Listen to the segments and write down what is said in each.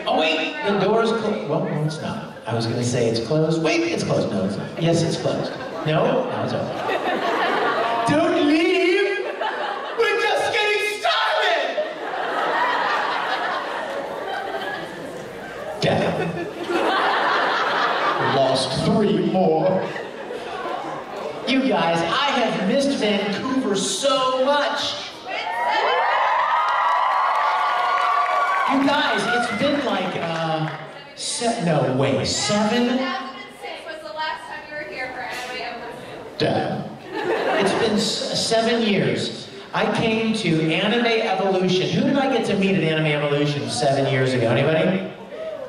Oh wait, the door's closed. Well, no, it's not. I was gonna say it's closed. Wait, it's closed. No, it's not. Yes, it's closed. No, no, it's open. Don't leave! We're just getting started! Damn. Lost 3 more. You guys, I have missed Vancouver so much. You guys, it's been like, no way, 7? 2006 was the last time you were here for Anime Revolution. Damn. It's been 7 years. I came to Anime Evolution. Who did I get to meet at Anime Evolution 7 years ago? Anybody?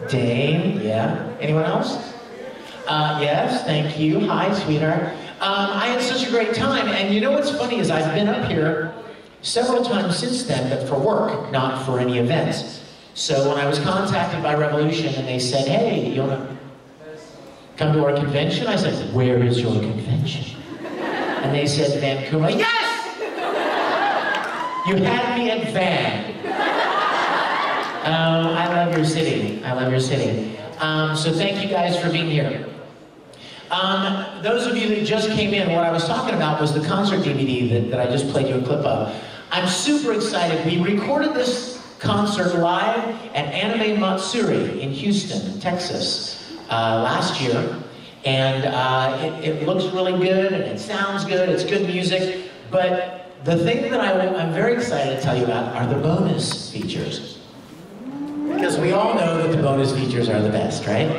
Dane, yeah. Anyone else? Yes, thank you. Hi, sweetheart. I had such a great time, and you know what's funny is I've been up here several times since then, but for work, not for any events. So when I was contacted by Revolution and they said, hey, you want to come to our convention? I said, where is your convention? And they said, Vancouver. Yes! You had me at Van. I love your city. I love your city. So thank you guys for being here. Those of you that just came in, what I was talking about was the concert DVD that I just played you a clip of. I'm super excited. We recorded this concert live at Anime Matsuri in Houston, Texas, last year. And it looks really good, and it sounds good, it's good music. But the thing that I'm very excited to tell you about are the bonus features. Because we all know that the bonus features are the best, right?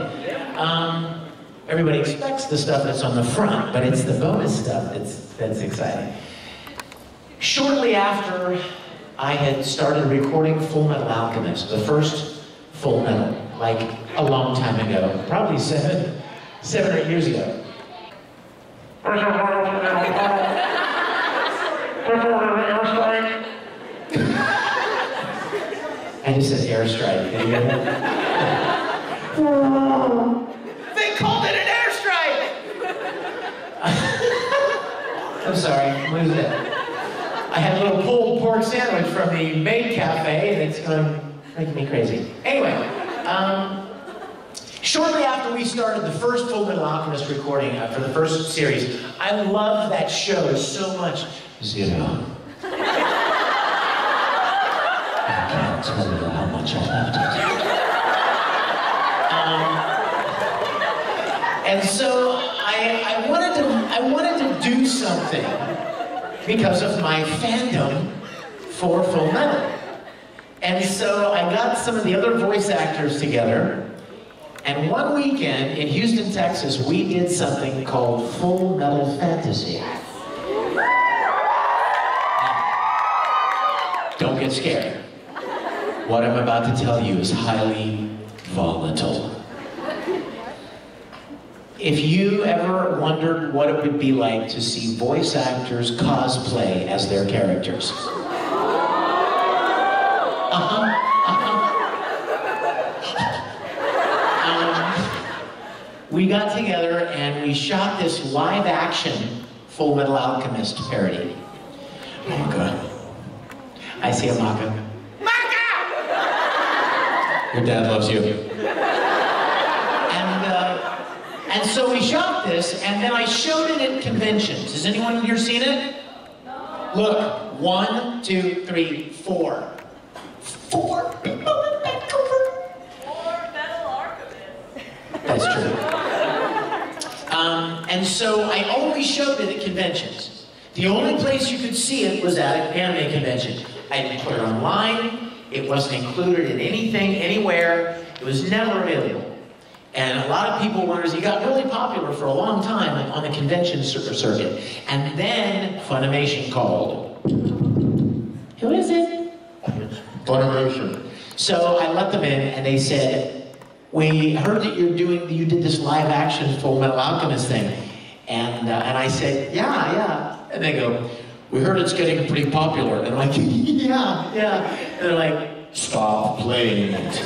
Everybody expects the stuff that's on the front, but it's the bonus stuff that's exciting. Shortly after I had started recording Fullmetal Alchemist, the first Fullmetal, like a long time ago, probably 7 or 8 years ago. I just said airstrike. Did you hear that? They called it an airstrike! I'm sorry, what is that? I had a little pulled pork sandwich from the maid cafe, and it's going to make me crazy. Anyway, shortly after we started the first Fullmetal Alchemist recording for the first series, I loved that show so much. Zero. I can't tell you how much I loved it. And so I wanted to do something because of my fandom for Fullmetal. And so I got some of the other voice actors together, and one weekend in Houston, Texas, we did something called Fullmetal Fantasy. Don't get scared. What I'm about to tell you is highly volatile. If you ever wondered what it would be like to see voice actors cosplay as their characters. We got together and we shot this live-action Fullmetal Alchemist parody. Maka. I see a Maka. Maka! Your dad loves you. And so we shot this, and then I showed it at conventions. Has anyone here seen it? No. Look, 1, 2, 3, 4. 4 people in Vancouver. Fullmetal Alchemist. That's true. And so I only showed it at conventions. The only place you could see it was at an anime convention. I didn't put it online. It wasn't included in anything, anywhere. It was never available. And a lot of people wondered, he got really popular for a long time on the convention circuit. And then Funimation called. Who is it? Funimation. So I let them in and they said, we heard that you did this live action Fullmetal Alchemist thing. And I said, yeah. And they go, we heard it's getting pretty popular. And I'm like, yeah. And they're like, stop playing it.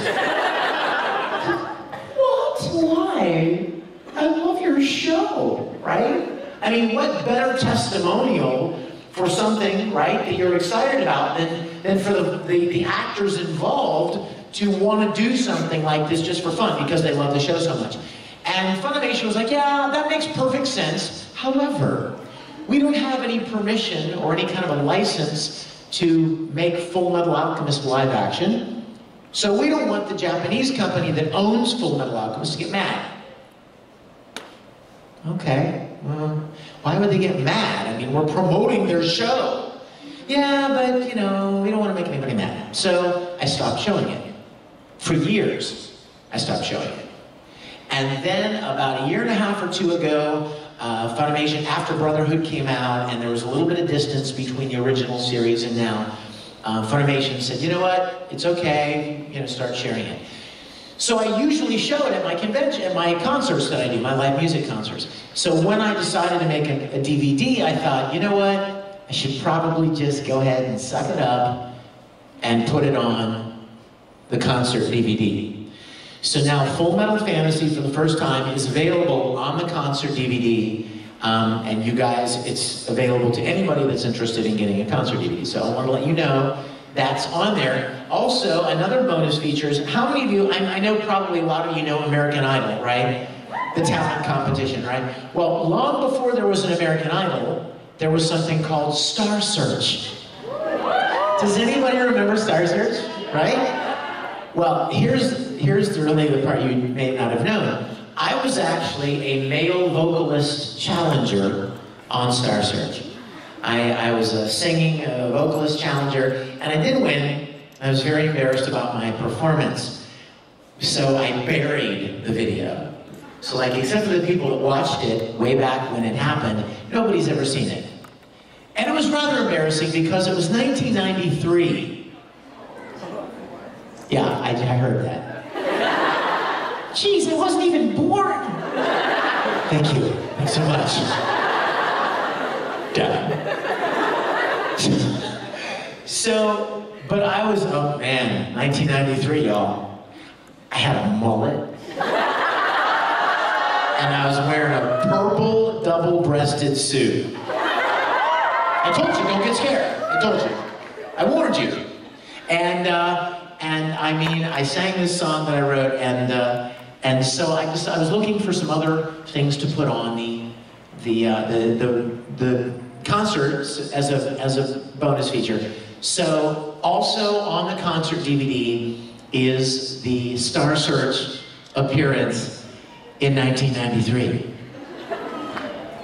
Why? I love your show, right? I mean, what better testimonial for something, right, that you're excited about than than for the actors involved to want to do something like this just for fun because they love the show so much. And Funimation was like, yeah, that makes perfect sense. However, we don't have any permission or any kind of a license to make Fullmetal Alchemist live action. So we don't want the Japanese company that owns Fullmetal Alchemist to get mad. Okay, well, why would they get mad? I mean, we're promoting their show. Yeah, but you know, we don't want to make anybody mad. So I stopped showing it. For years, I stopped showing it. And then about a year and a half or two ago, Funimation, after Brotherhood came out, and there was a little bit of distance between the original series and now, Funimation said, you know what, it's okay, you know, start sharing it. So I usually show it at my convention, at my concerts that I do, my live music concerts. So when I decided to make a DVD, I thought, you know what, I should probably just go ahead and suck it up and put it on the concert DVD. So now Fullmetal Fantasy, for the first time, is available on the concert DVD. And you guys, it's available to anybody that's interested in getting a concert DVD. So I want to let you know that's on there. Also, another bonus feature is, how many of you, I know probably a lot of you know American Idol, right? The talent competition, right? Well, long before there was an American Idol, there was something called Star Search. Does anybody remember Star Search, right? Well, here's really the part you may not have known. I was actually a male vocalist challenger on Star Search. I was a singing vocalist challenger, and I did win. I was very embarrassed about my performance, so I buried the video. So like, except for the people that watched it way back when it happened, nobody's ever seen it. And it was rather embarrassing because it was 1993. Yeah, I heard that. Jeez, I wasn't even born. Thank you. Thanks so much. So, but I was, oh man, 1993, y'all. I had a mullet. And I was wearing a purple double-breasted suit. I told you, don't get scared. I told you. I warned you. And I mean, I sang this song that I wrote, and so I was looking for some other things to put on the concerts as a bonus feature. So also on the concert DVD is the Star Search appearance in 1993.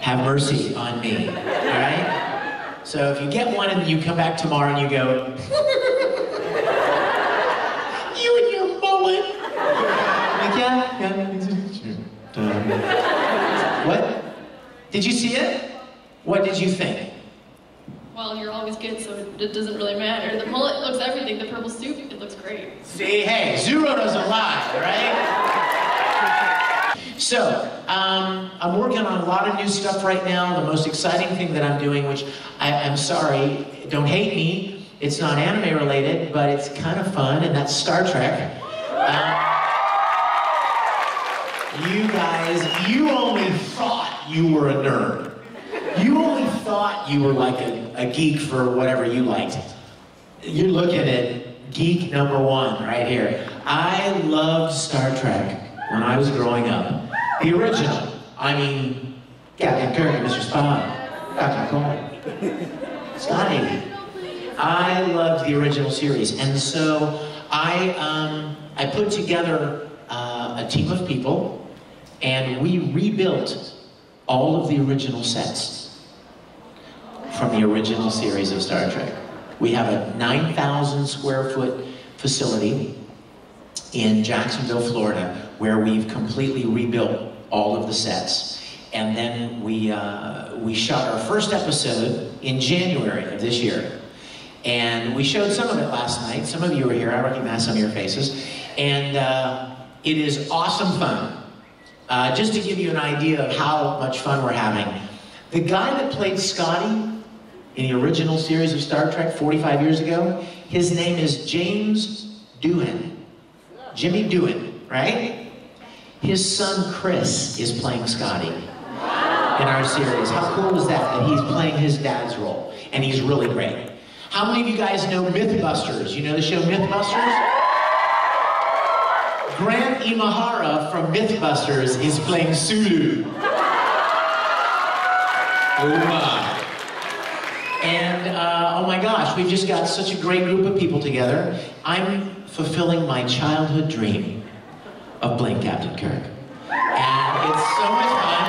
Have mercy on me, all right? So if you get one and you come back tomorrow and you go, you and your mullet. Like, yeah. What? Did you see it? What did you think? Well, you're always good, so it doesn't really matter. The mullet looks everything. The purple suit, it looks great. See, hey, Zero doesn't lie, right? So, I'm working on a lot of new stuff right now. The most exciting thing that I'm doing, which I'm sorry, don't hate me, it's not anime related, but it's kind of fun, and that's Star Trek. You guys, you only thought you were a nerd. You only thought you were like a geek for whatever you liked. You're looking at geek number one right here. I loved Star Trek when I was growing up. The original. I mean, Captain Kirk, Mr. Spock, Dr. McCoy, Scotty. I loved the original series, and so I put together a team of people, and we rebuilt all of the original sets from the original series of Star Trek. We have a 9,000 square foot facility in Jacksonville, Florida, where we've completely rebuilt all of the sets. And then we shot our first episode in January of this year. And we showed some of it last night. Some of you were here, I recognize some of your faces. And it is awesome fun. Just to give you an idea of how much fun we're having, the guy that played Scotty in the original series of Star Trek 45 years ago, his name is James Doohan. Jimmy Doohan, right? His son Chris is playing Scotty in our series. How cool is that, that he's playing his dad's role? And he's really great. How many of you guys know Mythbusters? You know the show Mythbusters? Grant Imahara from Mythbusters is playing Sulu. Oh my. And oh my gosh, we've just got such a great group of people together. I'm fulfilling my childhood dream of playing Captain Kirk. And it's so much fun.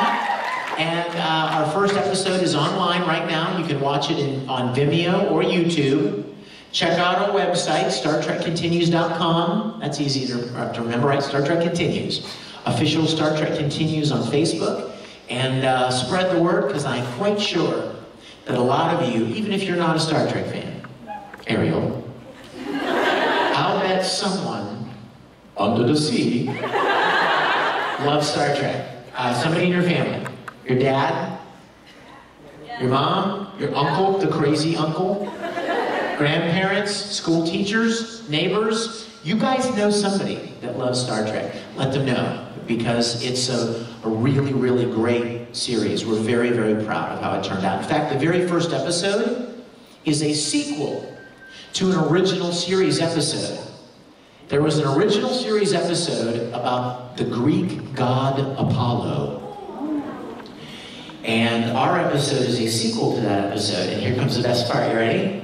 And our first episode is online right now. You can watch it on Vimeo or YouTube. Check out our website, StarTrekContinues.com. That's easy to remember, right? Star Trek Continues. Official Star Trek Continues on Facebook. And spread the word, because I'm quite sure that a lot of you, even if you're not a Star Trek fan, Ariel, I'll bet someone under the sea loves Star Trek. Somebody in your family. Your dad? Your mom? Your uncle, the crazy uncle? Grandparents? School teachers? Neighbors? You guys know somebody that loves Star Trek. Let them know, because it's a really, really great series. We're very, very proud of how it turned out. In fact, the very first episode is a sequel to an original series episode. There was an original series episode about the Greek god Apollo. And our episode is a sequel to that episode. And here comes the best part. You ready?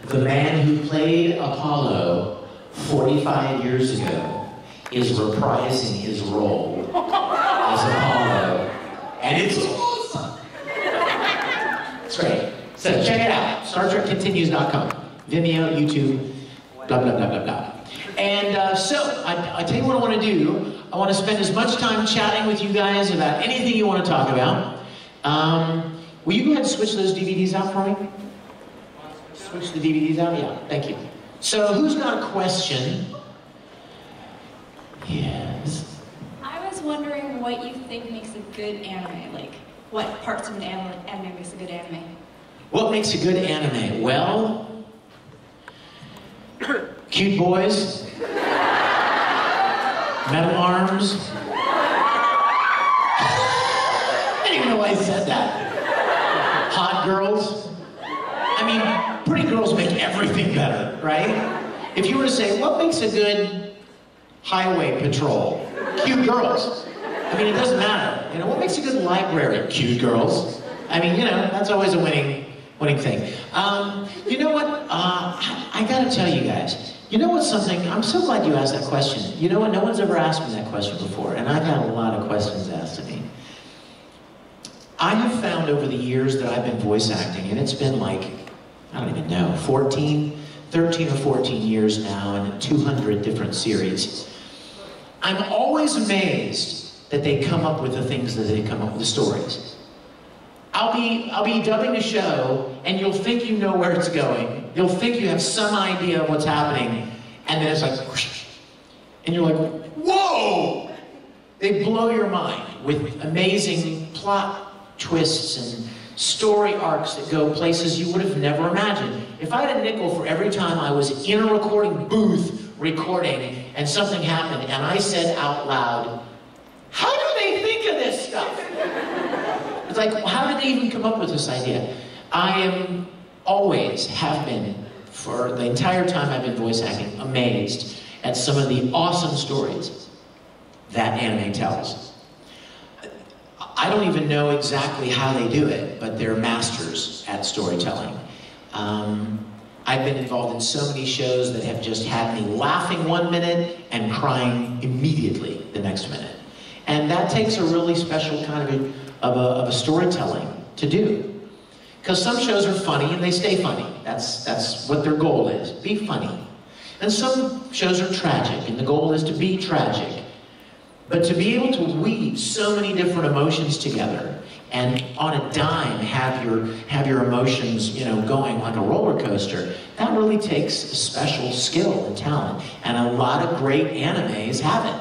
The man who played Apollo 45 years ago is reprising his role as Apollo. And it's awesome. It's great. So check it out. StarTrekContinues.com. Vimeo, YouTube, blah, blah, blah, blah, blah. And so, I tell you what I want to do. I want to spend as much time chatting with you guys about anything you want to talk about. Will you go ahead and switch those DVDs out for me? Switch the DVDs out? Yeah, thank you. So, who's got a question? Yes. I was wondering what you think makes a good anime. Like, what parts of an anime makes a good anime? What makes a good anime? Well, cute boys, metal arms. I didn't even know why I said that. Hot girls. I mean, pretty girls make everything better, right? If you were to say, what makes a good highway patrol? Cute girls. I mean, it doesn't matter. You know, what makes a good library? Cute girls. I mean, you know, that's always a winning thing. You know what? I gotta tell you guys. You know what's something? I'm so glad you asked that question. You know what? No one's ever asked me that question before, and I've had a lot of questions asked of me. I have found over the years that I've been voice acting, and it's been like, I don't even know, 13 or 14 years now, and 200 different series. I'm always amazed that they come up with the things that they come up with, the stories. I'll be dubbing a show, and you'll think you know where it's going. You'll think you have some idea of what's happening, and then it's like, whoosh, and you're like, whoa! They blow your mind with amazing plot twists and story arcs that go places you would have never imagined. If I had a nickel for every time I was in a recording booth recording, and something happened, and I said out loud, how do they think of this stuff? It's like, how did they even come up with this idea? I am always have been, for the entire time I've been voice acting, amazed at some of the awesome stories that anime tells. I don't even know exactly how they do it, but they're masters at storytelling. I've been involved in so many shows that have just had me laughing 1 minute and crying immediately the next minute. And that takes a really special kind of a storytelling to do. Because some shows are funny and they stay funny. That's what their goal is, be funny. And some shows are tragic and the goal is to be tragic. But to be able to weave so many different emotions together and on a dime have your emotions, you know, going like a roller coaster, that really takes a special skill and talent. And a lot of great animes have it.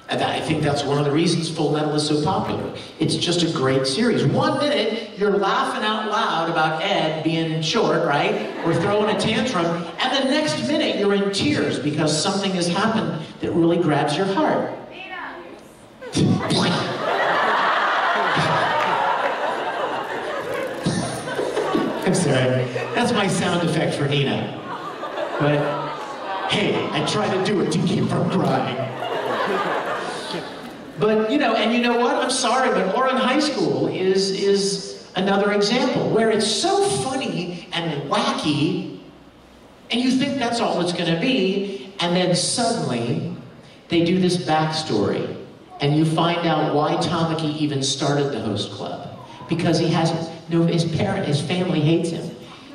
And I think that's one of the reasons Fullmetal is so popular. It's just a great series. 1 minute, you're laughing out loud about Ed being short, right? Or throwing a tantrum, and the next minute you're in tears because something has happened that really grabs your heart. I'm sorry. That's my my sound effect for Nina. But hey, I try to do it to keep from crying. But you know, and you know what? I'm sorry, but OURAN High School is another example where it's so funny and wacky, and you think that's all it's going to be, and then suddenly they do this backstory, and you find out why Tamaki even started the host club, because he has his family hates him.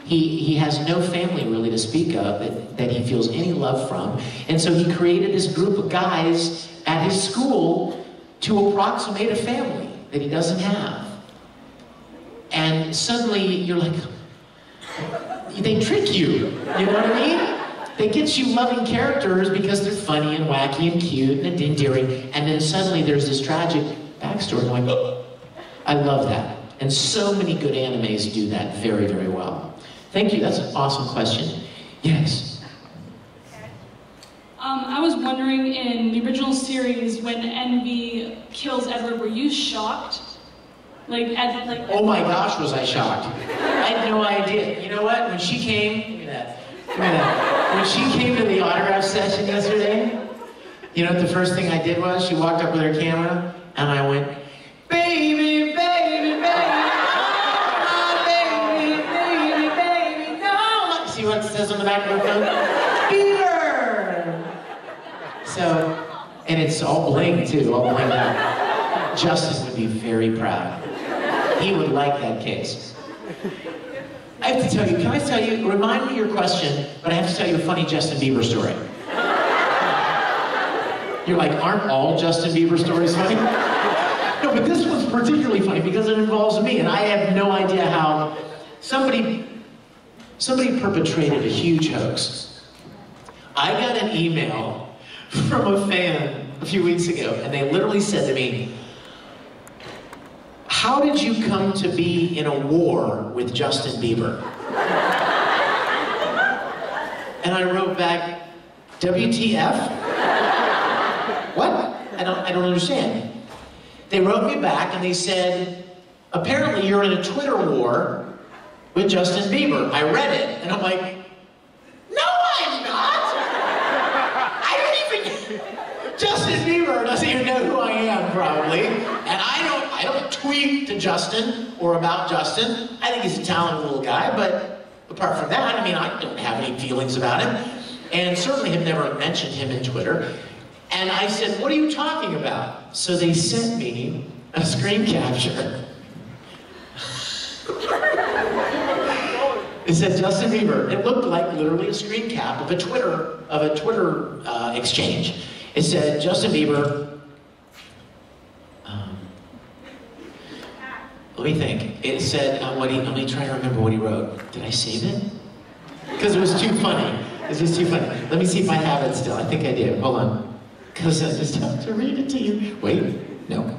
He has no family really to speak of that he feels any love from, and so he created this group of guys at his school to approximate a family that he doesn't have. And suddenly you're like, they trick you, you know what I mean? They get you loving characters because they're funny and wacky and cute and endearing, and then suddenly there's this tragic backstory going, oh, I love that. And so many good animes do that very, very well. Thank you, that's an awesome question. Yes? I was wondering, in the original series, when Envy kills Edward, were you shocked? Oh my gosh, was I shocked. I had no idea. You know what? When she came, look at that. When she came to the autograph session yesterday, you know what the first thing I did was? She walked up with her camera, and I went, baby, baby, baby, oh, baby, baby, baby, no. See what it says on the back of her phone? Beaver! So, and it's all bling too, all blinged out. Justin would be very proud. He would like that case. I have to tell you, can I tell you, remind me your question, but I have to tell you a funny Justin Bieber story. You're like, aren't all Justin Bieber stories funny? No, but this one's particularly funny because it involves me, and I have no idea how somebody perpetrated a huge hoax. I got an email from a fan a few weeks ago, and they literally said to me, how did you come to be in a war with Justin Bieber? And I wrote back, WTF? What? I don't understand. They wrote me back and they said, apparently you're in a Twitter war with Justin Bieber. I read it, and I'm like, no, I'm not! Justin Bieber doesn't even know who I am, probably. And I don't tweet to Justin or about Justin. I think he's a talented little guy, but apart from that, I mean, I don't have any feelings about him. And certainly have never mentioned him in Twitter. And I said, what are you talking about? So they sent me a screen capture. It said Justin Bieber. It looked like literally a screen cap of a Twitter exchange. It said, Justin Bieber, let me think. It said, let me try to remember what he wrote. Did I save it? Because it was too funny. It was just too funny. Let me see if I have it still. I think I did. Hold on. Because I just have to read it to you. Wait. No.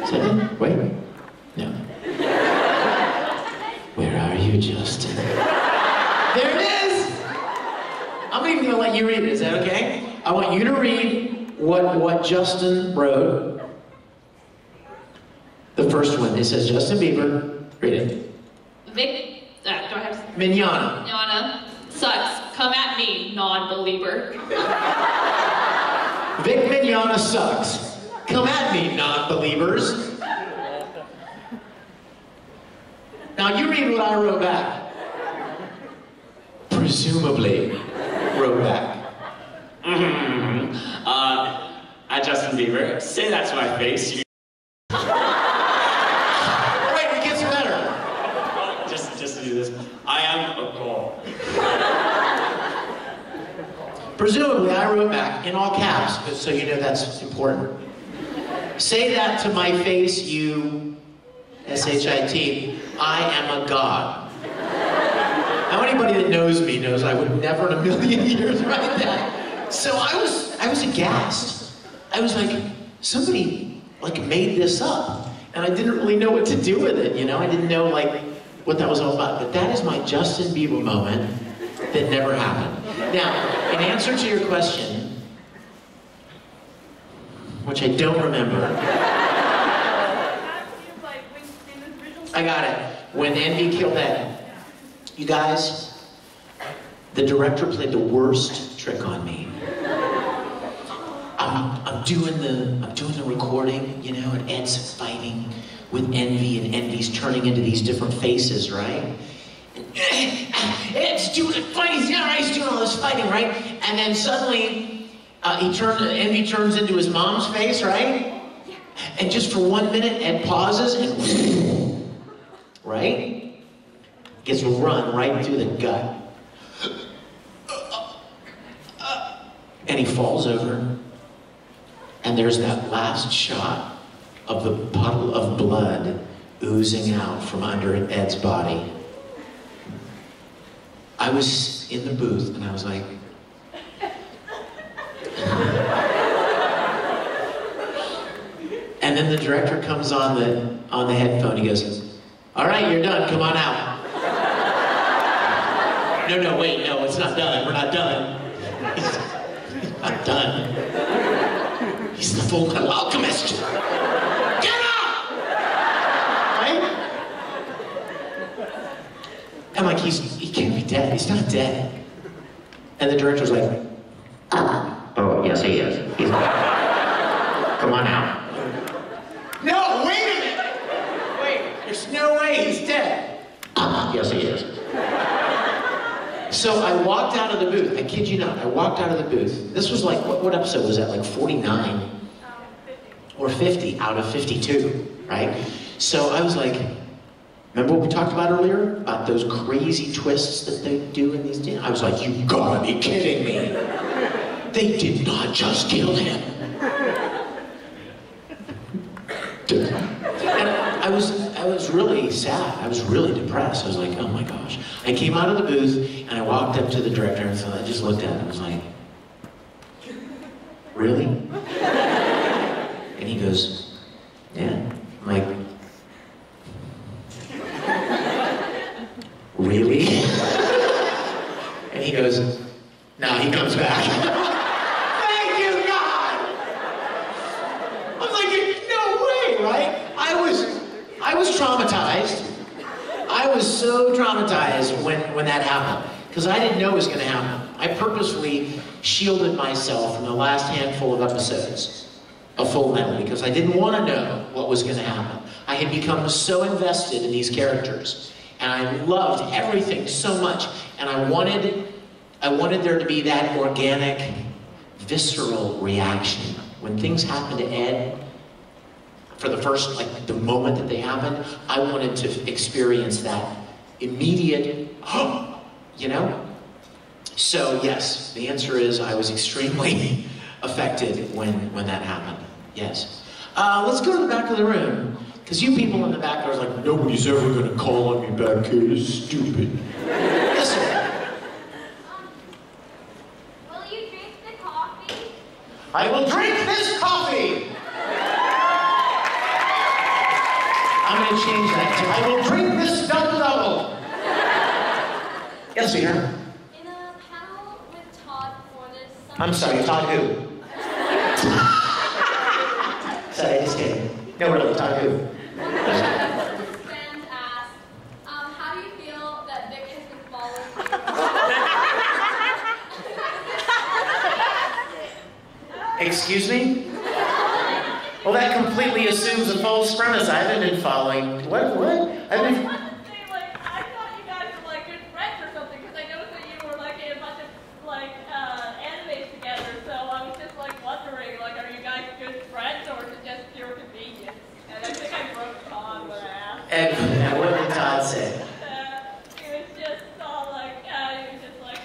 Said it? Wait. No. Where are you, Justin? There it is! I'm even gonna let you read it. Is that okay? I want you to read what Justin wrote. The first one. It says Justin Bieber. Read it. Vic, go ahead. Mignogna. Mignogna sucks. Come at me, non-believer. Vic Mignogna sucks. Come at me, non-believers. Now you read what I wrote back. Presumably wrote back. At Justin Bieber, say that to my face. Wait, it gets better. Just to do this. I am a goal. Presumably, I wrote back in all caps, so you know that's important. Say that to my face, you, S-H-I-T, I am a god. Now, anybody that knows me knows I would never in a million years write that. So I was aghast. I was like, somebody made this up, and I didn't really know what to do with it, you know? I didn't know what that was all about. But that is my Justin Bieber moment that never happened. Now, in answer to your question, which I don't remember. I got it. When Envy killed Ed. You guys, the director played the worst trick on me. I'm doing the recording, you know, and Ed's fighting with Envy, and Envy's turning into these different faces, right? And Ed's doing it, fighting, he's doing all this fighting, right? And then suddenly, Envy turns into his mom's face, right? And just for 1 minute, Ed pauses and, right? Gets run right through the gut. And he falls over. And there's that last shot of the puddle of blood oozing out from under Ed's body. I was in the booth and I was like, and then the director comes on the headphone. He goes, "All right, you're done. Come on out." No, wait, no, it's not done. We're not done. He's not done. He's the Fullmetal alchemist. Get up! Right? I'm like, he can't be dead. He's not dead. And the director's like, "Oh, yes, he is. He's come on out." No, wait a minute! Wait, there's no way he's dead. Yes, he is. So I walked out of the booth. I kid you not, I walked out of the booth. This was like, what episode was that? Like 49? 50. Or 50 out of 52, right? So I was like, remember what we talked about earlier? About those crazy twists that they do in these things? I was like, you gotta be kidding me. They did not just kill him. And I was really sad. I was really depressed. I was like, oh my gosh. I came out of the booth and I walked up to the director and so I just looked at him and was like, really? And he goes, yeah. I'm like, really? And he goes, no, he comes back. Thank you, God! I was like, no way, right? I was traumatized. I was so traumatized when that happened. Because I didn't know it was going to happen. I purposefully shielded myself from the last handful of episodes of Fullmetal because I didn't want to know what was going to happen. I had become so invested in these characters. And I loved everything so much. And I wanted there to be that organic, visceral reaction. When things happened to Ed, for the first, like the moment that they happened, I wanted to experience that immediate, you know? So yes, the answer is I was extremely affected when that happened, yes. Let's go to the back of the room, because you people in the back are like, nobody's ever gonna call on me back here, this is stupid. Listen. Will you drink the coffee? I will drink this coffee! I'm going to change that to, I will drink this double-double. Yes, sweetheart. In a panel with Todd for this summer... I'm sorry, Todd who? Sorry, just kidding. No, really, Todd who? Fans asked, how do you feel that Vic has been following you? Excuse me? Well, that completely assumes a false premise. I haven't been following. What? I've been. I wanted to say, like, I thought you guys were like good friends or something because I noticed that you were like in a bunch of like animes together. So I was just like wondering, like, are you guys good friends or is it just pure convenience? And I think I broke Todd when I asked. And what did Todd say? He was just all like, he was just like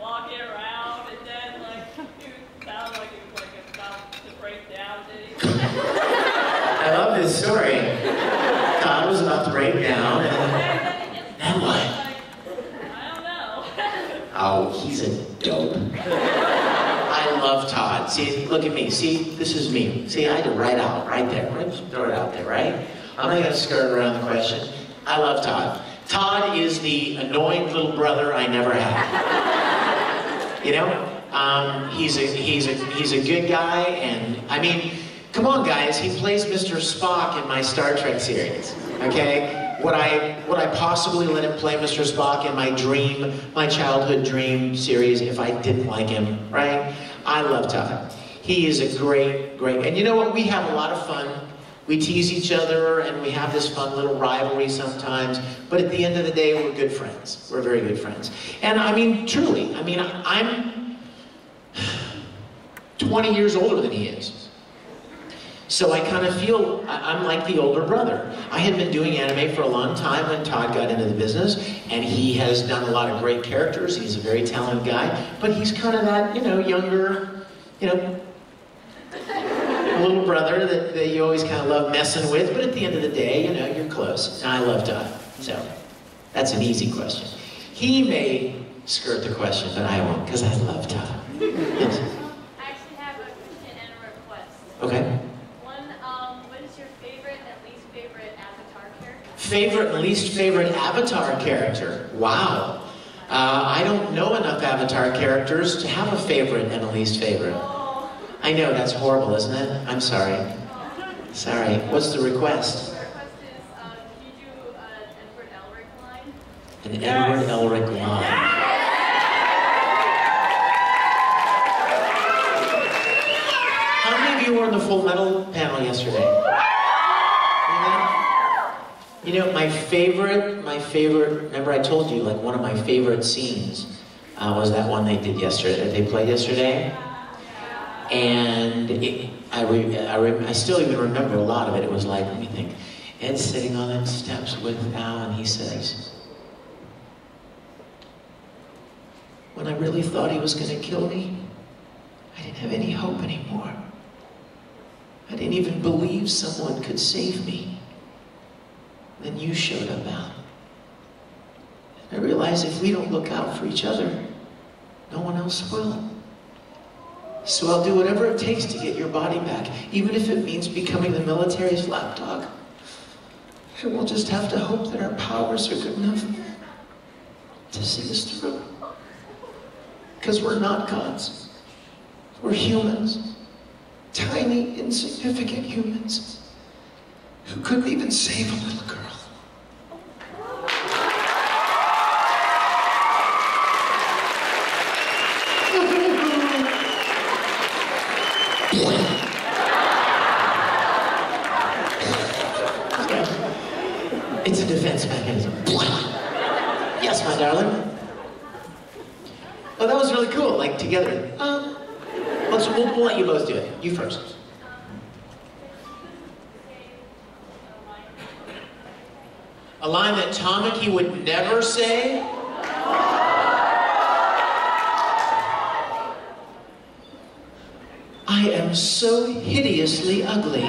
walking around, and then like he sounded like he was like about to break down. Did he? I love this story. Todd was about to break down, and what? I don't know. Oh, he's a dope. I love Todd. See, look at me. See, this is me. See, I had to write out right there. Just throw it out there, right? I'm not gonna skirt around the question. I love Todd. Todd is the annoying little brother I never had. You know, he's a good guy, and I mean, come on, guys. He plays Mr. Spock in my Star Trek series. Okay, Would I possibly let him play Mr. Spock in my childhood dream series if I didn't like him, right? I love Todd. He is a great, and you know what? We have a lot of fun. We tease each other and we have this fun little rivalry sometimes, but at the end of the day, we're good friends. We're very good friends. And I mean, truly, I mean, I'm 20 years older than he is. So I kind of feel I'm like the older brother. I had been doing anime for a long time when Todd got into the business, and he has done a lot of great characters. He's a very talented guy, but he's kind of that, you know, younger, you know, little brother that you always kind of love messing with, but at the end of the day, you know, you're close. And I love Todd. So that's an easy question. He may skirt the question, but I won't, because I love Todd. Yes. I actually have a question and a request. Okay. Favorite and least favorite Avatar character? Wow. I don't know enough Avatar characters to have a favorite and a least favorite. I know, that's horrible, isn't it? I'm sorry. Sorry. What's the request? The request is, can you do an Edward Elric line? An Edward Elric line. How many of you were in the Fullmetal panel yesterday? You know, my favorite, remember I told you, like, one of my favorite scenes was that one they did yesterday, they played yesterday. And I still even remember a lot of it. It was like, let me think, Ed's sitting on them steps with Al, and he says, when I really thought he was going to kill me, I didn't have any hope anymore. I didn't even believe someone could save me. Then you showed up, Al. I realized if we don't look out for each other, no one else will. So I'll do whatever it takes to get your body back, even if it means becoming the military's lapdog. And we'll just have to hope that our powers are good enough to see us through. Because we're not gods. We're humans. Tiny, insignificant humans who couldn't even save a little girl. It's a defense mechanism. Yes, my darling. Oh, that was really cool, like together. We'll let you both do it. You first. A line that Tamaki would never say? I am so hideously ugly.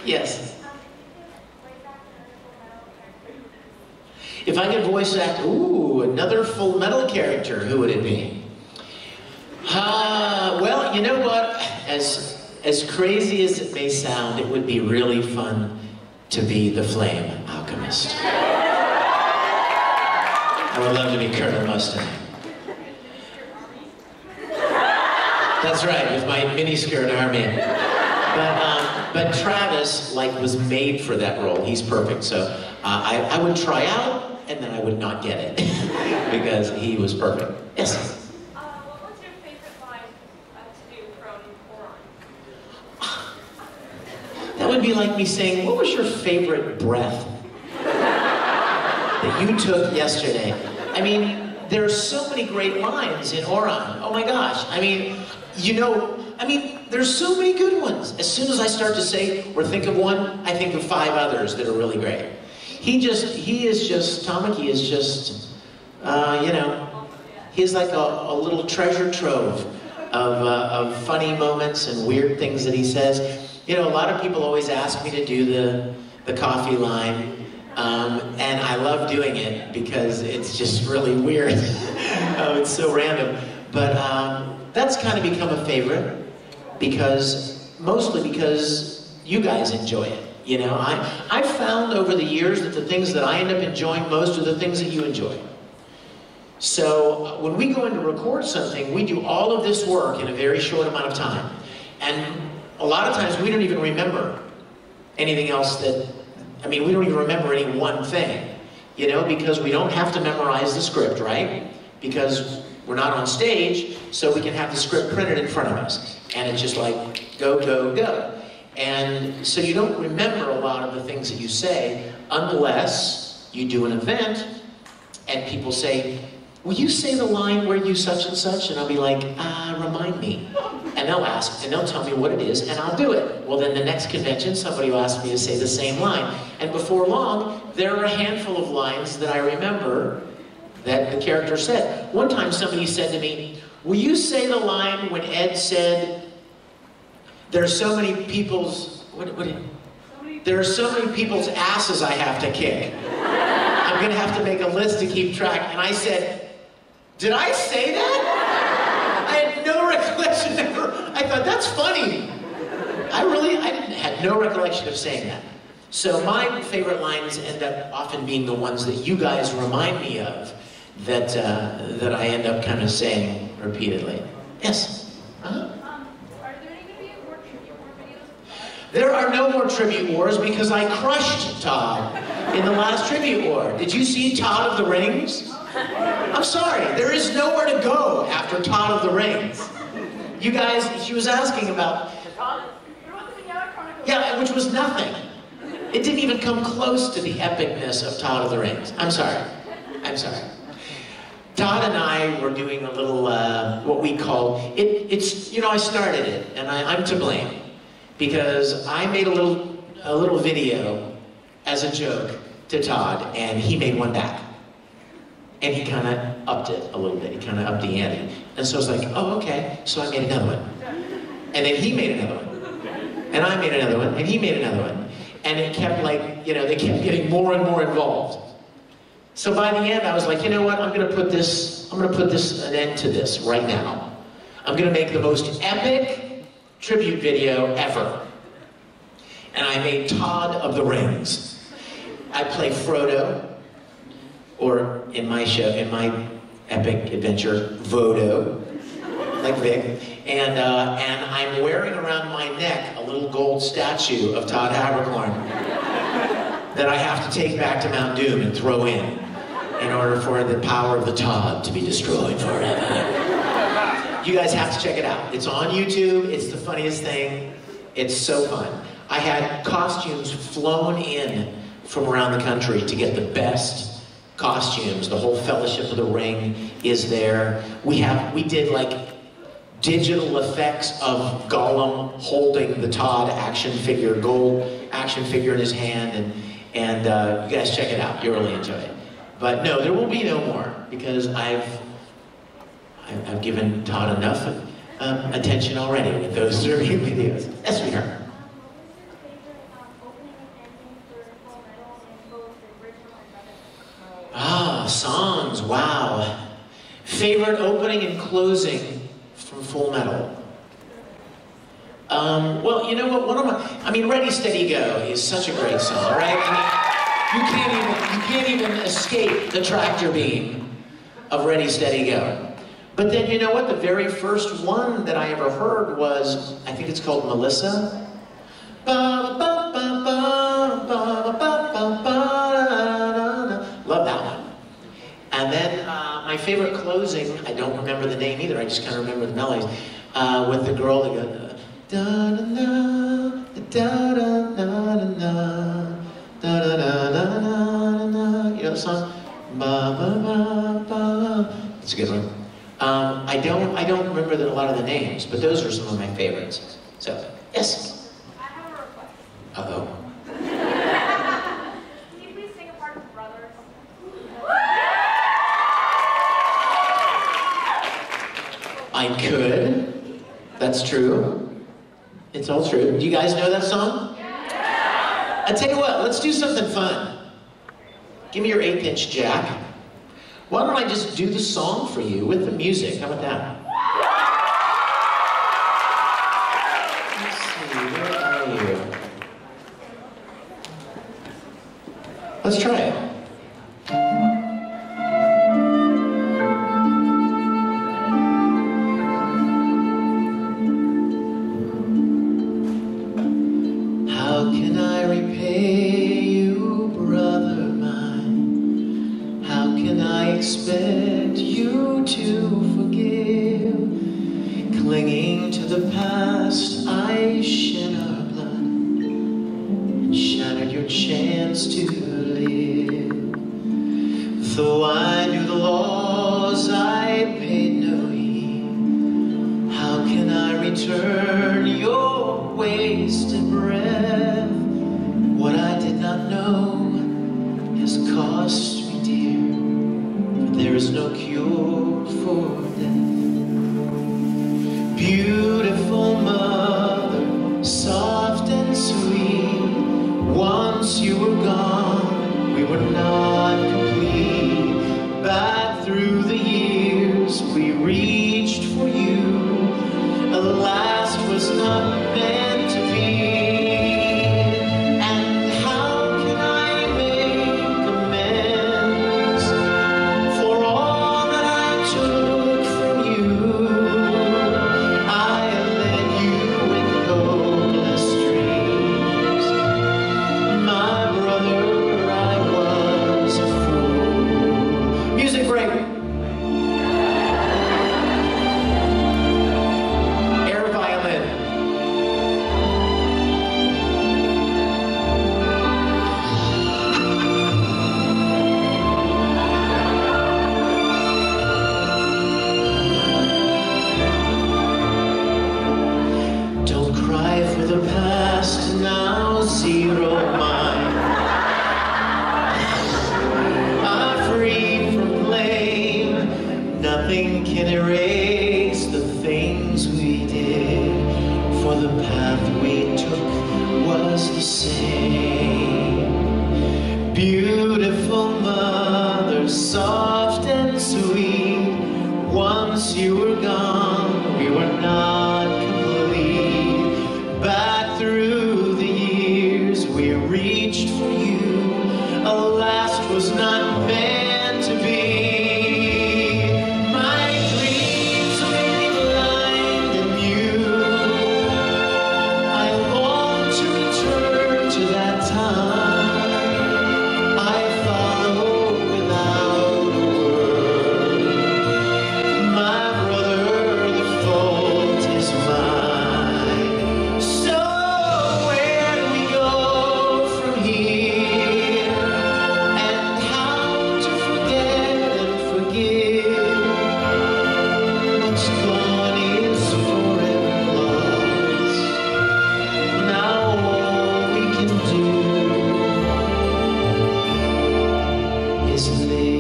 Yes. If I could voice act, ooh, another Fullmetal character, who would it be? Well, you know what? As crazy as it may sound, it would be really fun to be the Flame Alchemist. I would love to be Colonel Mustang. That's right, with my miniskirt army. But Travis, like, was made for that role. He's perfect. So I would try out, and then I would not get it because he was perfect. Yes. What was your favorite line to do from OURAN? That would be like me saying, "What was your favorite breath that you took yesterday?" I mean, there's so many great lines in OURAN. Oh my gosh! I mean, you know. I mean, there's so many good ones. As soon as I start to say or think of one, I think of 5 others that are really great. Tamaki is just, you know, he's like a little treasure trove of funny moments and weird things that he says. You know, a lot of people always ask me to do the coffee line, and I love doing it because it's just really weird. It's so random. But that's kind of become a favorite. Mostly because you guys enjoy it, you know. I've found over the years that the things that I end up enjoying most are the things that you enjoy. So when we go in to record something, we do all of this work in a very short amount of time. And a lot of times we don't even remember anything else that, I mean, we don't even remember any one thing, you know, because we don't have to memorize the script, right? Because we're not on stage, so we can have the script printed in front of us. And it's just like, go, go, go. And so you don't remember a lot of the things that you say unless you do an event and people say, will you say the line where you such and such? And I'll be like, remind me. And they'll ask, and they'll tell me what it is, and I'll do it. Well, then the next convention, somebody will ask me to say the same line. And before long, there are a handful of lines that I remember that the character said. One time somebody said to me, will you say the line when Ed said, there are so many people's, there are so many people's asses I have to kick. I'm gonna have to make a list to keep track. And I said, did I say that? I had no recollection ever. I thought, that's funny. I had no recollection of saying that. So my favorite lines end up often being the ones that you guys remind me of, that I end up kind of saying repeatedly. Yes? Uh-huh. Are there going to be more tribute war videos? There are no more tribute wars because I crushed Todd in the last tribute war. Did you see Todd of the Rings? I'm sorry, there is nowhere to go after Todd of the Rings. You guys, she was asking about... Yeah, which was nothing. It didn't even come close to the epicness of Todd of the Rings. I'm sorry. I'm sorry. Todd and I were doing a little, what we call, it's, you know, I started it, and I'm to blame. Because I made a little video as a joke to Todd, and he made one back. And he kind of upped it a little bit. He kind of upped the ante. And so I was like, oh, okay. So I made another one. And then he made another one. And I made another one, and he made another one. And it kept like, you know, they kept getting more and more involved. So by the end, I was like, you know what, I'm gonna put an end to this right now. I'm gonna make the most epic tribute video ever. And I made Todd of the Rings. I play Frodo, or in my show, in my epic adventure, Vodo, like Vic. And I'm wearing around my neck a little gold statue of Todd Habercorn that I have to take back to Mount Doom and throw in order for the power of the Todd to be destroyed forever. You guys have to check it out. It's on YouTube. It's the funniest thing. It's so fun. I had costumes flown in from around the country to get the best costumes. The whole Fellowship of the Ring is there. We did like digital effects of Gollum holding the Todd action figure, gold action figure in his hand, and you guys check it out. You'll really enjoy it. But no, there will be no more because I've given Todd enough attention already with those 30 videos. Yes, we are. Ah, songs, wow. Favorite opening and closing from Fullmetal. Well, you know what, Ready, Steady, Go is such a great song, right? I mean, you can't even escape the tractor beam of Ready, Steady, Go. But then, you know what, the very first one that I ever heard was, I think it's called Melissa. Love that one. And then my favorite closing, I don't remember the name either, I just kind of remember the melodies, with the girl that goes, you know the song? It's a good one. I don't remember a lot of the names, but those are some of my favorites. So, yes? I have a request. Uh-oh. Can you please sing a part of Brothers? I could. That's true. It's all true. Do you guys know that song? Yeah. I tell you what, let's do something fun. Give me your 8-inch jack. Why don't I just do the song for you with the music? How about that? Let's see, where are you? Let's try it. expect you to forgive. Clinging to the past, I shed our blood, shattered your chance to live. Though I knew the laws, I paid no heed. How can I return your wasted breath? What I did not know has cost me dear, for there is no cure for death. Beautiful mother, soft and sweet, once you were gone, we were not complete. Back through the years, we reached for you. Alas, was not meant to be. And how can I make amends for all that I took from you? I led you with hopeless dreams. My brother, I was a fool. Music break. Air violin. Don't cry for the past, now zero mine. I'm free from blame. Nothing can erase the things we did, for the path we took was the same. Beautiful mother, soft and sweet, once you were gone, we were not complete. Back through the years, we reached for you. Alas, 'twas not meant to be. My dreams may be blind and mute. I long to return to that time. I follow without a word. My brother, the fault is mine. So where do we go from here? And how to forget and forgive? What's gone is forever lost. Now all we can do is live.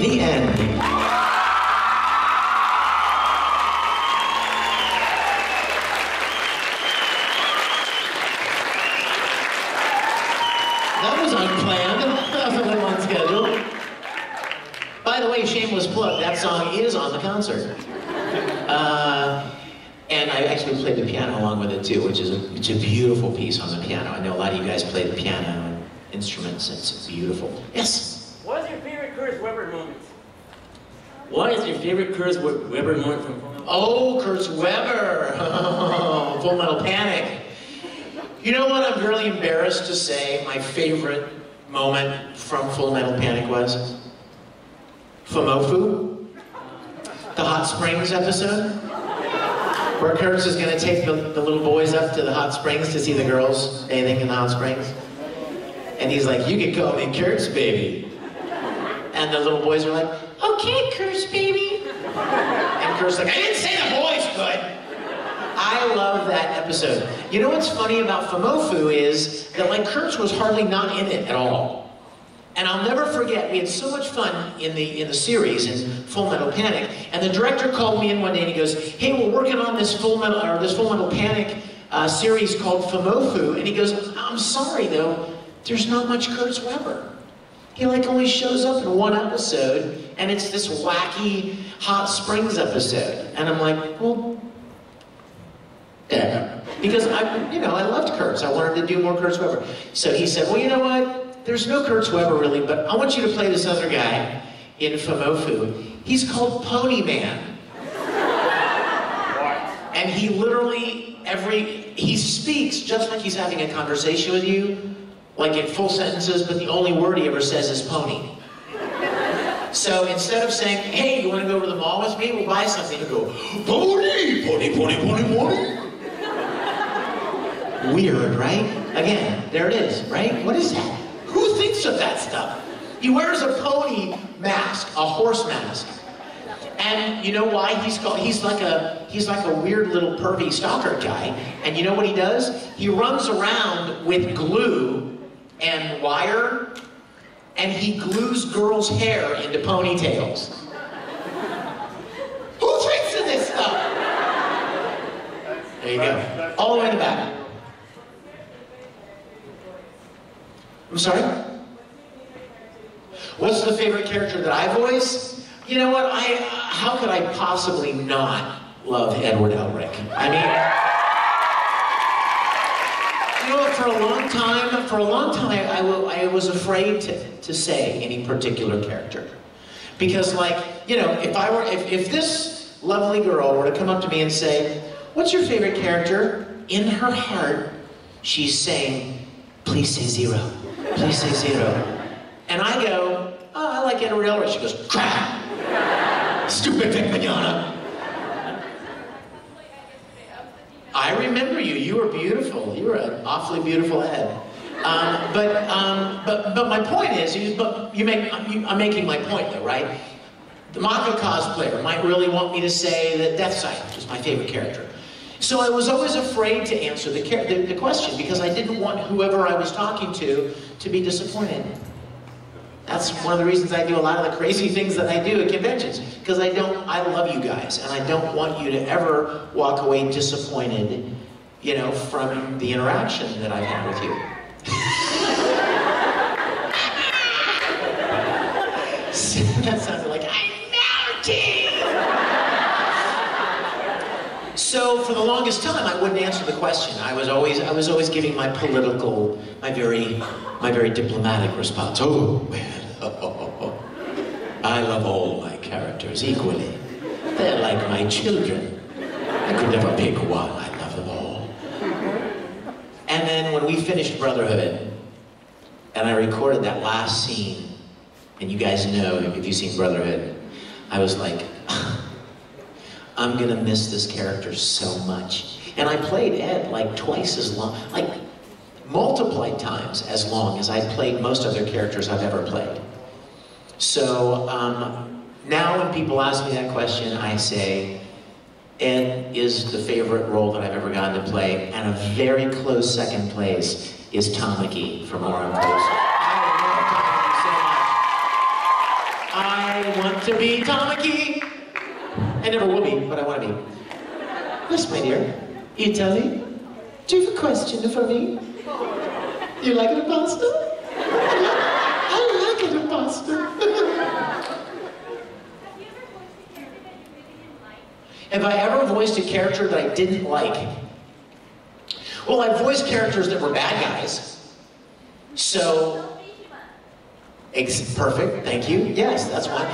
The end. That was unplanned. That was a little unscheduled. By the way, shameless plug, that song is on the concert. And I actually played the piano along with it too, which is it's a beautiful piece on the piano. I know a lot of you guys play the piano and instruments, and it's beautiful. Yes? What is your favorite Kurt Weber moment? What is your favorite Kurt Weber moment from Fullmetal? Oh, Kurt Weber! Oh, Fullmetal Panic. You know what I'm really embarrassed to say my favorite moment from Fullmetal Panic was? Fumofu? The hot springs episode? Where Kurtz is going to take the little boys up to the hot springs to see the girls bathing in the hot springs. And he's like, you can call me Kurtz, baby. And the little boys are like, okay, Kurtz, baby. And Kurt's like, I didn't say the boys could. I love that episode. You know what's funny about Fumofu is that like Kurtz was hardly not in it at all. And I'll never forget, we had so much fun in the series, in Fullmetal Panic, and the director called me in one day and he goes, hey, we're working on this Fullmetal Panic series called Fumofu, and he goes, I'm sorry though, there's not much Kurt Weber. He like only shows up in one episode, and it's this wacky Hot Springs episode. And I'm like, well, yeah. Because I loved Kurtz. I wanted to do more Kurt Weber. So he said, well, you know what? There's no Kurt Weber really, but I want you to play this other guy. in Fumofu, he's called Pony Man. And he literally, he speaks just like he's having a conversation with you, like in full sentences, but the only word he ever says is pony. So instead of saying, hey, you want to go to the mall with me? We'll buy something. He'll go, pony, pony, pony, pony, pony. Weird, right? Again, there it is, right? What is that? Who thinks of that stuff? He wears a pony mask, a horse mask. And you know why he's like a weird little pervy stalker guy. And you know what he does? He runs around with glue and wire, and he glues girls' hair into ponytails. Who thinks of this stuff? There you go. All the way in the back. I'm sorry? What's the favorite character that I voice? You know what, how could I possibly not love Edward Elric? I mean, you know what, for a long time, I was afraid to say any particular character. Because like, you know, if this lovely girl were to come up to me and say, what's your favorite character? In her heart, she's saying, please say Zero. Please say Zero. And I go, oh, I like Anime Revolution. She goes, crap! Stupid Vic Mignogna. I remember you. You were beautiful. You were an awfully beautiful Ed. But my point is, I'm making my point though, right? The manga cosplayer might really want me to say that Deathside was my favorite character. So I was always afraid to answer the question because I didn't want whoever I was talking to be disappointed. That's one of the reasons I do a lot of the crazy things that I do at conventions. Because I love you guys, and I don't want you to ever walk away disappointed, you know, from the interaction that I've had with you. That sounded like, I'm melting! So for the longest time, I wouldn't answer the question. I was always giving my political, my very diplomatic response. Oh, well, I love all my characters equally. They're like my children. I could never pick one. I love them all. And then when we finished Brotherhood, and I recorded that last scene, and you guys know if you've seen Brotherhood, I was like, I'm gonna miss this character so much. And I played Ed like twice as long, like multiplied times as long as I played most other characters I've ever played. So now when people ask me that question, I say, Ed is the favorite role that I've ever gotten to play, and a very close second place is Tamaki from OURAN. I want to be Tamaki. I never will be, but I want to be. Yes, my dear. Italy, do you have a question for me? You like it, pasta? I like it, pasta. Have I ever voiced a character that I didn't like? Well, I voiced characters that were bad guys. So, perfect, thank you. Yes, that's one.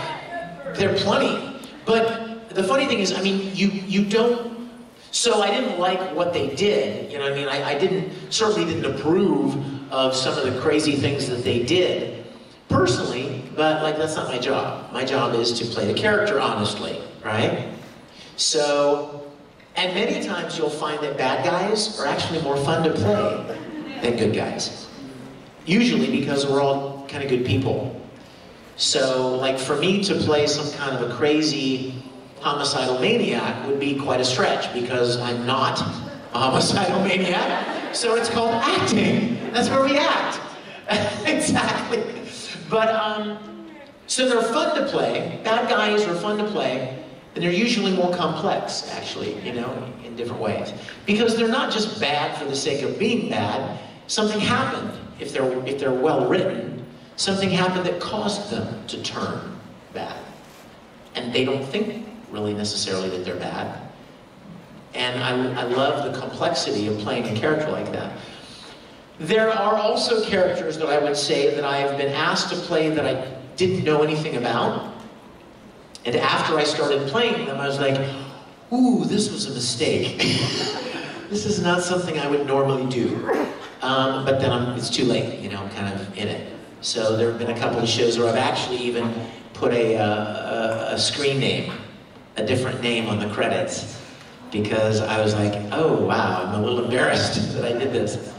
There are plenty. But the funny thing is, I mean, you don't, so I didn't like what they did, you know what I mean? I certainly didn't approve of some of the crazy things that they did, personally, but like, that's not my job. My job is to play the character honestly, right? So, and many times you'll find that bad guys are actually more fun to play than good guys. Usually because we're all kind of good people. So, like for me to play some kind of a crazy homicidal maniac would be quite a stretch because I'm not a homicidal maniac. So it's called acting. That's where we act. Exactly. But, so they're fun to play. Bad guys are fun to play. And they're usually more complex, actually, you know, in different ways. Because they're not just bad for the sake of being bad. Something happened, if they're well written, something happened that caused them to turn bad. And they don't think really necessarily that they're bad. And I love the complexity of playing a character like that. There are also characters that I would say that I have been asked to play that I didn't know anything about. And after I started playing them, I was like, ooh, this was a mistake. This is not something I would normally do. But then it's too late, you know, I'm kind of in it. So there have been a couple of shows where I've actually even put a screen name, a different name on the credits, because I was like, oh wow, I'm a little embarrassed that I did this.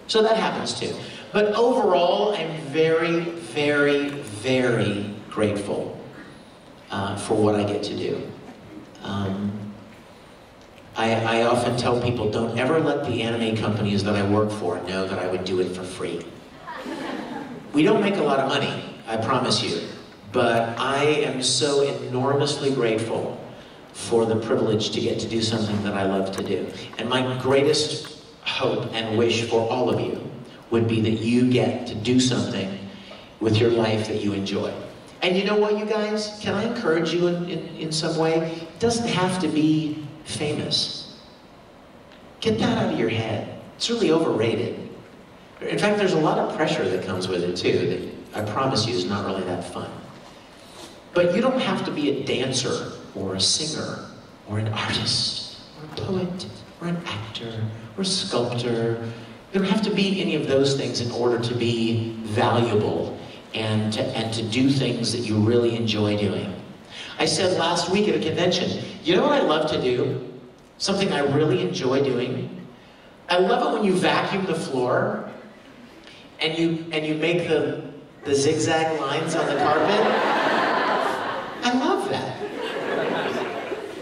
So that happens too. But overall, I'm very, very, very grateful for what I get to do. I often tell people, don't ever let the anime companies that I work for know that I would do it for free. We don't make a lot of money, I promise you, but I am so enormously grateful for the privilege to get to do something that I love to do. And my greatest hope and wish for all of you would be that you get to do something with your life that you enjoy. And you know what, you guys? Can I encourage you in some way? It doesn't have to be famous. Get that out of your head. It's really overrated. In fact, there's a lot of pressure that comes with it too, that I promise you is not really that fun. But you don't have to be a dancer or a singer or an artist or a poet or an actor or a sculptor. You don't have to be any of those things in order to be valuable and to do things that you really enjoy doing. I said last week at a convention, you know what I love to do? Something I really enjoy doing? I love it when you vacuum the floor and you make the zigzag lines on the carpet. I love that.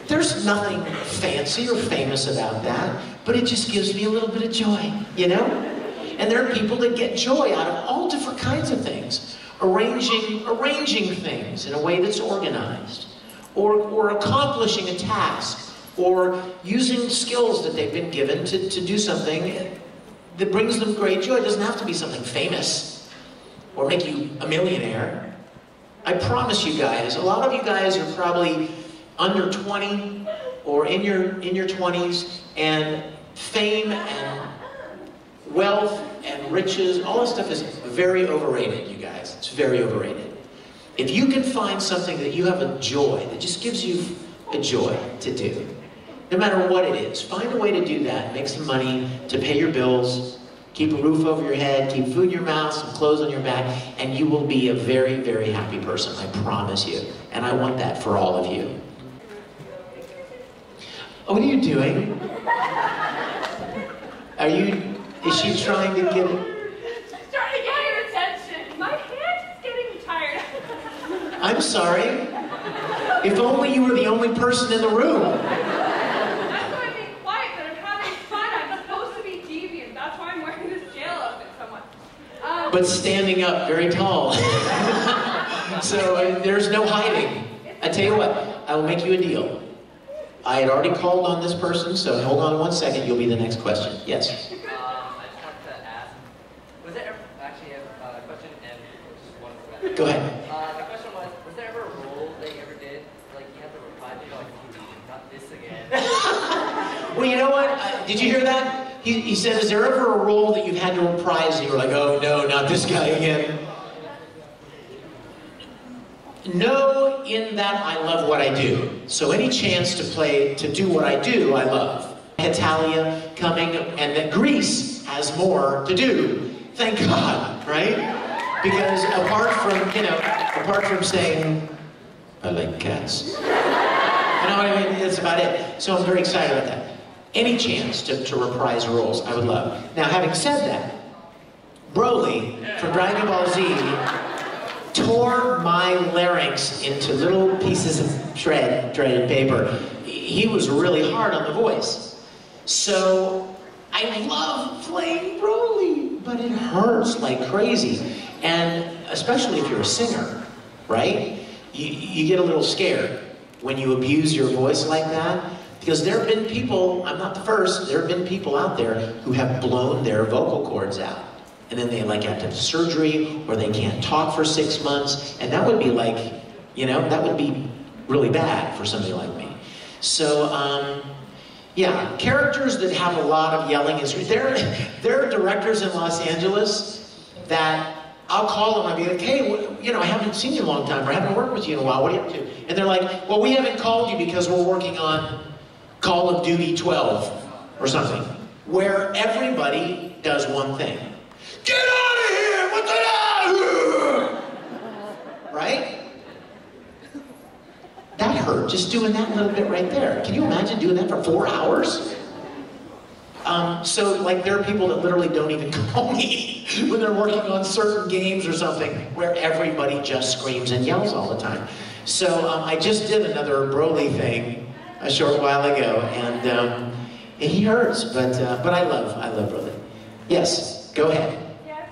There's nothing fancy or famous about that, but it just gives me a little bit of joy, you know? And there are people that get joy out of all different kinds of things. Arranging things in a way that's organized, or accomplishing a task, or using skills that they've been given to do something that brings them great joy. It doesn't have to be something famous or make you a millionaire. I promise you guys, a lot of you guys are probably under 20 or in your 20s, and fame and wealth and riches, all this stuff is very overrated, you guys. It's very overrated. If you can find something that you have a joy, that just gives you a joy to do, no matter what it is, find a way to do that, make some money to pay your bills, keep a roof over your head, keep food in your mouth, some clothes on your back, and you will be a very, very happy person, I promise you. And I want that for all of you. Oh, what are you doing? Is she trying to get it? She's trying to get your attention. My hand is getting tired. I'm sorry. If only you were the only person in the room. That's why I'm being quiet, but I'm having fun. I'm supposed to be deviant. That's why I'm wearing this jail outfit so much. But standing up very tall. So there's no hiding. I tell you what, I will make you a deal. I had already called on this person, so hold on 1 second, you'll be the next question. Yes? I just wanted to ask, was there ever, actually a question and just one for that. Go ahead. The question was there ever a role that you ever did, like you had to reply to, like, not this again? Well, you know what? Did you hear that? He said, is there ever a role that you've had to reprise and you were like, oh no, not this guy again? No, in that I love what I do. So any chance to do what I do, I love. Italia coming, and that Greece has more to do. Thank God, right? Because apart from saying, I like cats. You know what I mean? That's about it. So I'm very excited about that. Any chance to reprise roles, I would love. Now, having said that, Broly from Dragon Ball Z tore my larynx into little pieces of shredded paper. He was really hard on the voice. So I love playing Broly, but it hurts like crazy. And especially if you're a singer, right? You get a little scared when you abuse your voice like that. Because there have been people, I'm not the first, there have been people out there who have blown their vocal cords out. And then they like have to have surgery, or they can't talk for 6 months, and that would be like, you know, that would be really bad for somebody like me. So, yeah, characters that have a lot of yelling is there are directors in Los Angeles that I'll call them, I'll be like, hey, you know, I haven't seen you in a long time, or I haven't worked with you in a while, what are you up to? And they're like, well, we haven't called you because we're working on Call of Duty 12 or something, where everybody does one thing. Get out of here! What's that? Right? That hurt, just doing that little bit right there. Can you imagine doing that for 4 hours? So, like, there are people that literally don't even call me when they're working on certain games or something, where everybody just screams and yells all the time. So, I just did another Broly thing a short while ago, and he hurts, but I love Broly. Yes, go ahead. Yes,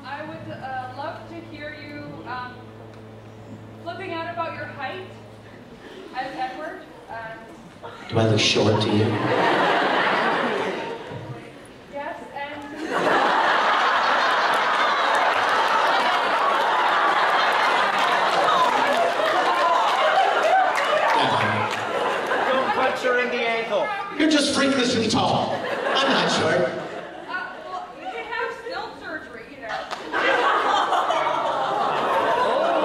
I would love to hear you flipping out about your height as Edward. Do I look short to you? Yes, and... Don't punch her in the ankle. You're just freakishly tall. I'm not short. well, you can have stilt surgery, you know.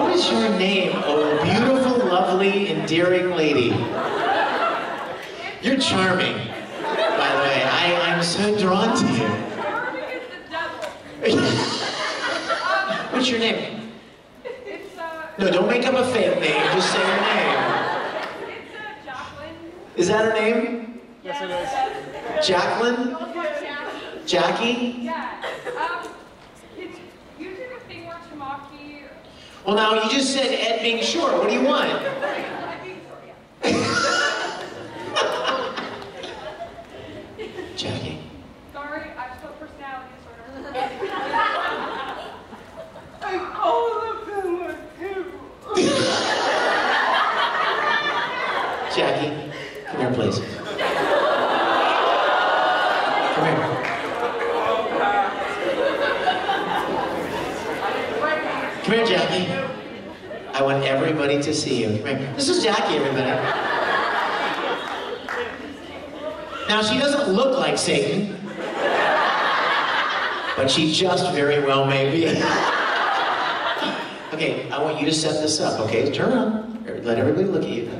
What is your name, oh beautiful, lovely, endearing lady? You're charming, by the way. I'm so drawn to you. Charming is the devil. What's your name? It's, No, don't make up a fake name. Just say your name. it's Jacqueline. Is that her name? Yes, it is. Jacqueline? Jackie? Yeah. You did a thing where Tamaki... Well, now, you just said Ed being short. What do you want? I think so, yeah. Jackie? Sorry, I have split personality disorder. I'm all of them are too. Jackie, come here, please. Come here. Come here, Jackie. I want everybody to see you. Come here. This is Jackie, everybody. Now, she doesn't look like Satan, but she just very well may be. Okay, I want you to set this up, okay? Turn around. Let everybody look at you.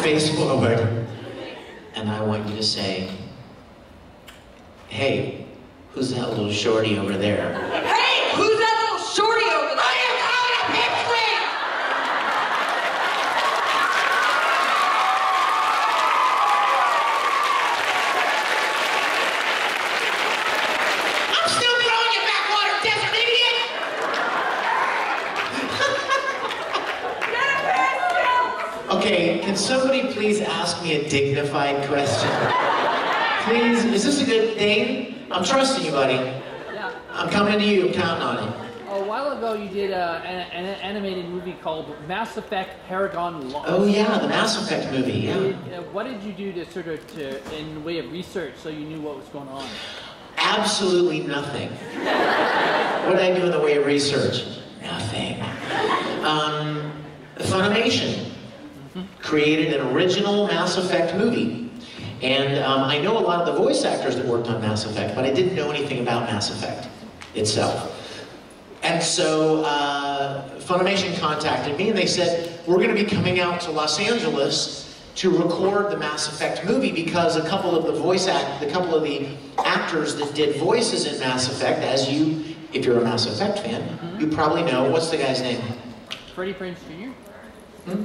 Face forward. And I want you to say, hey, who's that little shorty over there? Hey, who's that little shorty over there? I am out of history! I'm still growing your backwater desert, idiot! Okay, can somebody please ask me a dignified question? Please, is this a good thing? I'm trusting you, buddy. Yeah. I'm coming to you, I'm counting on it. A while ago, you did an animated movie called Mass Effect Paragon Lost. Oh yeah, the Mass Effect movie, yeah. What did you do to sort of, in the way of research, so you knew what was going on? Absolutely nothing. What did I do in the way of research? Nothing. Funimation created an original Mass Effect movie. And I know a lot of the voice actors that worked on Mass Effect, but I didn't know anything about Mass Effect itself. And so Funimation contacted me and they said, we're going to be coming out to Los Angeles to record the Mass Effect movie because a couple of the actors that did voices in Mass Effect, as you, if you're a Mass Effect fan, you probably know, what's the guy's name? Freddie Prinze Jr.?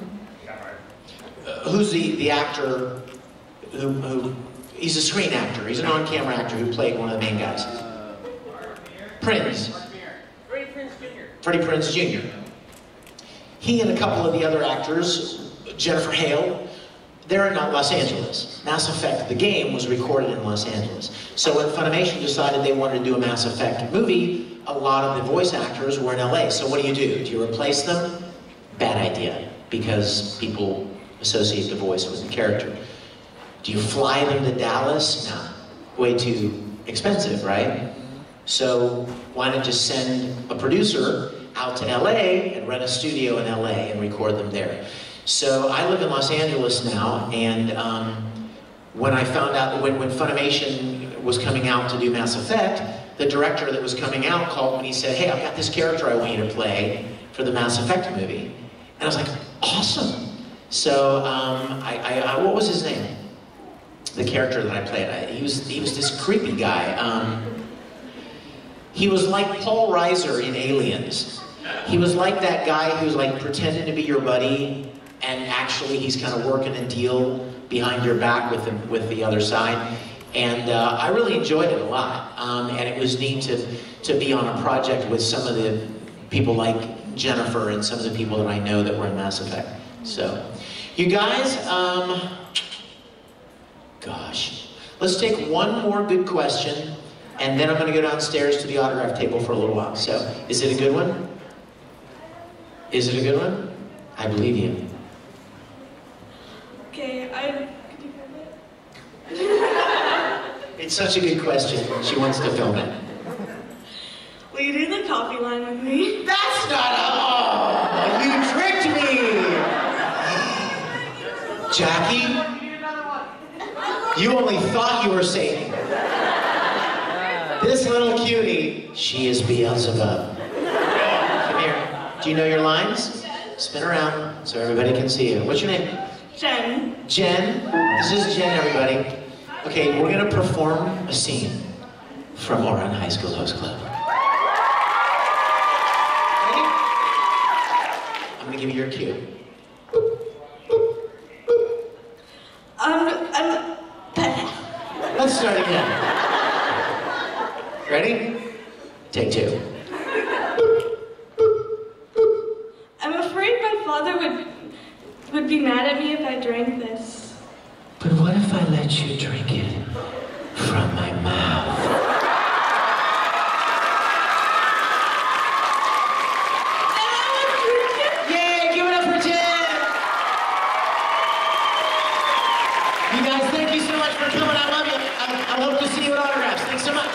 Who's the actor who he's a screen actor, he's an on-camera actor who played one of the main guys. Prinze. Freddie Prinze Jr. He and a couple of the other actors, Jennifer Hale, they're in Los Angeles. Mass Effect, the game, was recorded in Los Angeles. So when Funimation decided they wanted to do a Mass Effect movie, a lot of the voice actors were in LA. So what do? Do you replace them? Bad idea, because people associate the voice with the character. Do you fly them to Dallas? No, way too expensive, right? So why not just send a producer out to LA and rent a studio in LA and record them there? So I live in Los Angeles now, and when I found out, when Funimation was coming out to do Mass Effect, the director that was coming out called me and he said, hey, I've got this character I want you to play for the Mass Effect movie. And I was like, awesome. So, what was his name? The character that I played. He was this creepy guy. He was like Paul Reiser in Aliens. He was like that guy who's like pretending to be your buddy, and actually he's kind of working a deal behind your back with the other side. And I really enjoyed it a lot. And it was neat to be on a project with some of the people like Jennifer and some of the people that I know that were in Mass Effect. So, you guys, gosh, let's take one more good question, and then I'm going to go downstairs to the autograph table for a little while. So, is it a good one? Is it a good one? I believe you. Okay, could you film it? It's such a good question. She wants to film it. Will you do the coffee line with me? That's not a... Oh, you tricked me! Jackie, you only thought you were Satan. This little cutie, she is Beelzebub. Come here. Do you know your lines? Spin around so everybody can see you. What's your name? Jen. Jen. This is Jen, everybody. Okay, we're gonna perform a scene from OURAN High School Host Club. Ready? I'm gonna give you your cue. Let's start again. Ready? Take two. I'm afraid my father would be mad at me if I drank this. But what if I let you drink it from my mouth? Yay, give it up for Jen! You guys, thank you so much for coming. I love you. I hope to see you at autographs. Thanks so much.